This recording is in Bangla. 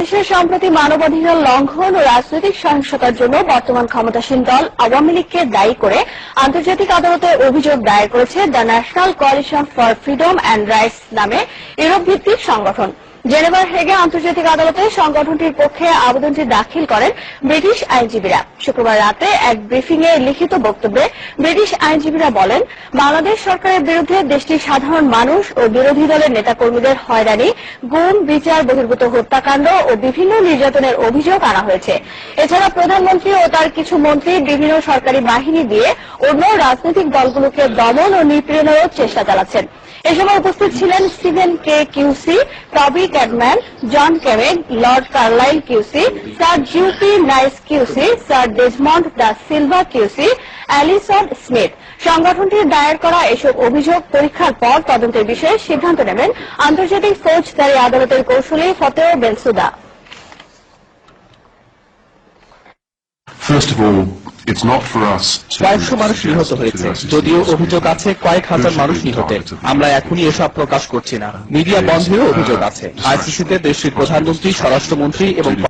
বাংলাদেশের সম্প্রতি মানবাধিকার লঙ্ঘন ও রাজনৈতিক সহিংসতার জন্য বর্তমান ক্ষমতাসীন দল আওয়ামী লীগকে দায়ী করে আন্তর্জাতিক আদালতে অভিযোগ দায়ের করেছে the national coalition for freedom and rights নামে ইউরোপ ভিত্তিক সংগঠন। জেনেভার হেগে আন্তর্জাতিক আদালতে সংগঠনটির পক্ষে আবেদনটি দাখিল করেন ব্রিটিশ আইনজীবীরা। শুক্রবার রাতে এক ব্রিফিংয়ে লিখিত বক্তব্যে ব্রিটিশ আইনজীবীরা বলেন, বাংলাদেশ সরকারের বিরুদ্ধে দেশটির সাধারণ মানুষ ও বিরোধী দলের নেতাকর্মীদের হয়রানি, গুম, বিচার বহির্ভূত হত্যাকাণ্ড ও বিভিন্ন নির্যাতনের অভিযোগ আনা হয়েছে। এছাড়া প্রধানমন্ত্রী ও তার কিছু মন্ত্রী বিভিন্ন সরকারি বাহিনী দিয়ে অন্য রাজনৈতিক দলগুলোকে দমন ও নিপীড়নেরও চেষ্টা চালাচ্ছেন। এ সময় উপস্থিত ছিলেন Steven Kay QC, Toby Cadman, John Cammegh, Lord Carlile QC, sir Geoffrey Nice QC, sir Desmond de Silva QC, Alison Smith. সংগঠনটির দায়ের করা এসব অভিযোগ পরীক্ষার পর তদন্তের বিষয়ে সিদ্ধান্ত নেবেন আন্তর্জাতিক ফৌজদারি আদালতের কৌঁসুলি ফতেহ বেনসুদা। কয়েকশো মানুষ নিহত হয়েছে, যদিও অভিযোগ আছে কয়েক হাজার মানুষ নিহতের। আমরা এখনই এসব প্রকাশ করছি না। মিডিয়া বন্ধেরও অভিযোগ আছে। আইসিসিতে দেশটির প্রধানমন্ত্রী, স্বরাষ্ট্রমন্ত্রী এবং